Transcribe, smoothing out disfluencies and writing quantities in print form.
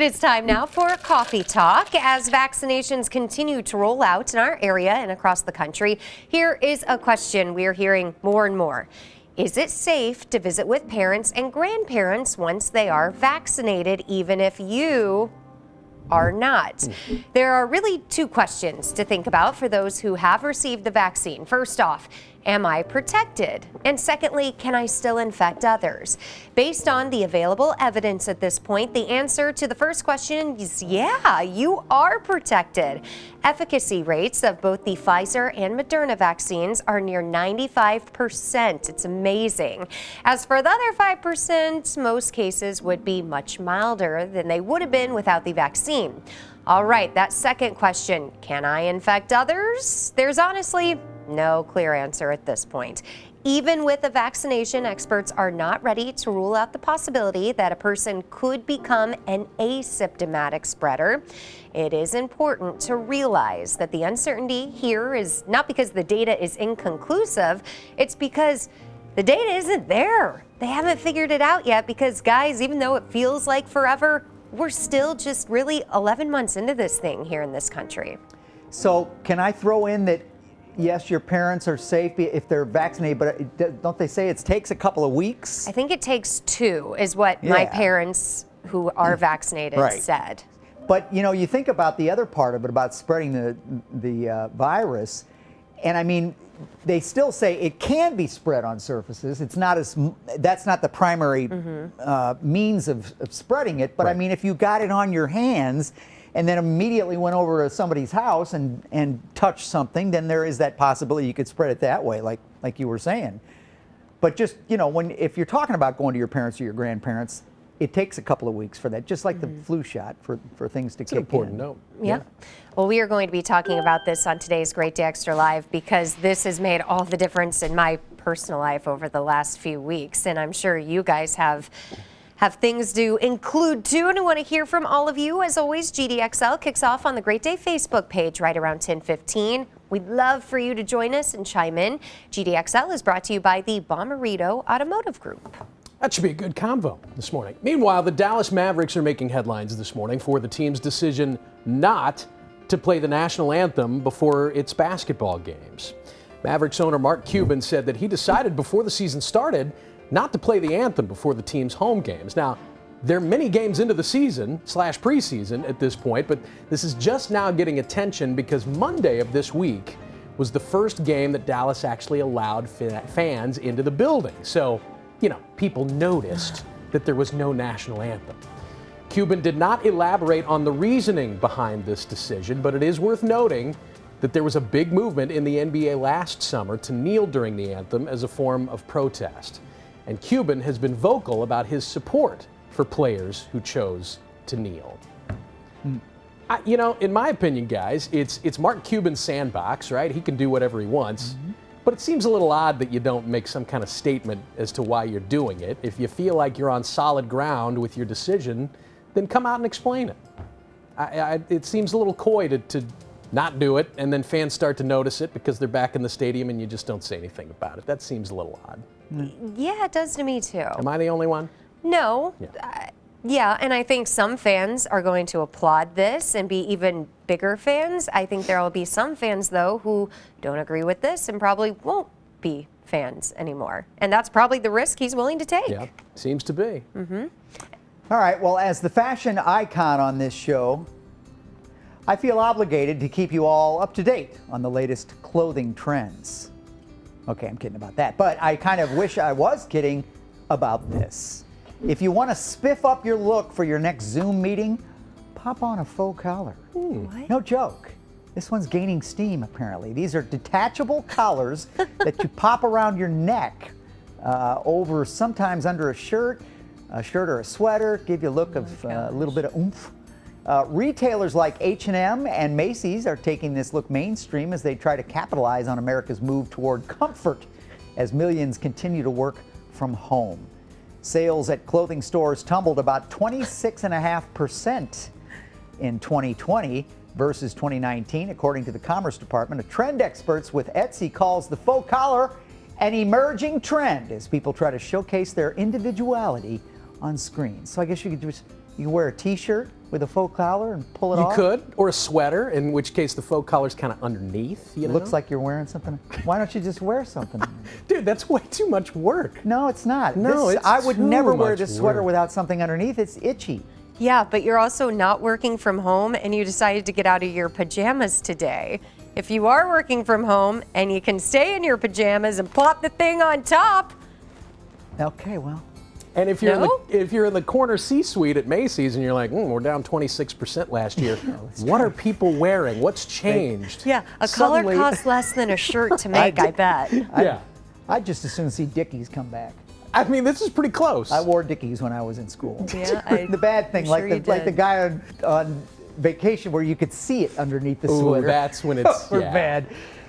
It is time now for a coffee talk. As vaccinations continue to roll out in our area and across the country, here is a question we are hearing more and more. Is it safe to visit with parents and grandparents once they are vaccinated, even if you are not? There are really two questions to think about for those who have received the vaccine. First off, am I protected? And secondly, can I still infect others? Based on the available evidence at this point, the answer to the first question is yeah, you are protected. Efficacy rates of both the Pfizer and Moderna vaccines are near 95%. It's amazing. As for the other 5%, most cases would be much milder than they would have been without the vaccine. All right, that second question, can I infect others? There's honestly no clear answer at this point. Even with a vaccination, experts are not ready to rule out the possibility that a person could become an asymptomatic spreader. It is important to realize that the uncertainty here is not because the data is inconclusive, it's because the data isn't there. They haven't figured it out yet because, guys, even though it feels like forever, we're still just really 11 months into this thing here in this country. So can I throw in that, yes, your parents are safe if they're vaccinated, but don't they say it takes a couple of weeks? I think it takes 2 is what my parents who are vaccinated said. But, you know, you think about the other part of it, about spreading the virus, and I mean, they still say it can be spread on surfaces. It's not that's not the primary means of spreading it. But I mean, if you got it on your hands and then immediately went over to somebody's house and touched something, then there is that possibility you could spread it that way, like you were saying. But just, you know, if you're talking about going to your parents or your grandparents, it takes a couple of weeks for that, just like the flu shot, for things to kick in. It's important note. Yeah. Well, we are going to be talking about this on today's Great Day Extra Live because this has made all the difference in my personal life over the last few weeks, and I'm sure you guys have things to include too, and I want to hear from all of you. As always, GDXL kicks off on the Great Day Facebook page right around 10:15. We'd love for you to join us and chime in. GDXL is brought to you by the Bommarito Automotive Group. That should be a good convo this morning. Meanwhile, the Dallas Mavericks are making headlines this morning for the team's decision not to play the National Anthem before its basketball games. Mavericks owner Mark Cuban said that he decided before the season started not to play the anthem before the team's home games. Now, they're many games into the season / preseason at this point, but this is just now getting attention because Monday of this week was the first game that Dallas actually allowed fans into the building. So, you know, people noticed that there was no national anthem. Cuban did not elaborate on the reasoning behind this decision, but it is worth noting that there was a big movement in the NBA last summer to kneel during the anthem as a form of protest. And Cuban has been vocal about his support for players who chose to kneel. You know, in my opinion, guys, it's Mark Cuban's sandbox, right? He can do whatever he wants. But it seems a little odd that you don't make some kind of statement as to why you're doing it. If you feel like you're on solid ground with your decision, then come out and explain it. It seems a little coy to not do it, and then fans start to notice it because they're back in the stadium and you just don't say anything about it. That seems a little odd. Yeah, it does to me too. Am I the only one? No. Yeah, and I think some fans are going to applaud this and be even bigger fans. I think there will be some fans, though, who don't agree with this and probably won't be fans anymore. And that's probably the risk he's willing to take. Yeah, seems to be. All right, well, as the fashion icon on this show, I feel obligated to keep you all up to date on the latest clothing trends. Okay, I'm kidding about that, but I kind of wish I was kidding about this. If you want to spiff up your look for your next Zoom meeting, pop on a faux collar. No joke. This one's gaining steam, apparently. These are detachable collars that you pop around your neck, over sometimes under a shirt or a sweater, give you a look of a little bit of oomph. Retailers like H&M and Macy's are taking this look mainstream as they try to capitalize on America's move toward comfort as millions continue to work from home. Sales at clothing stores tumbled about 26.5% in 2020 versus 2019, according to the Commerce Department. A trend experts with Etsy calls the faux collar an emerging trend as people try to showcase their individuality on screen. So I guess you could just You can wear a T-shirt with a faux collar and pull it You off. could, or a sweater, in which case the faux collar's kind of underneath. You It know? looks like you're wearing something. Why don't you just wear something? Dude, that's way too much work. No, it's not. No, it's I would too never wear much this sweater work. without something underneath. It's itchy. Yeah, but you're also not working from home and you decided to get out of your pajamas today. If you are working from home and you can stay in your pajamas and plop the thing on top. Okay, well. And if you're No? if you're in the corner C-suite at Macy's and you're like, we're down 26% last year, what are people wearing? What's changed? Yeah, a Suddenly- color costs less than a shirt to make, I bet. Yeah. I'd just as soon see Dickies come back. I mean, this is pretty close. I wore Dickies when I was in school. Yeah, The bad thing, I'm like sure the you like the did. guy on vacation where you could see it underneath the Ooh, sweater. that's when it's We're yeah. bad.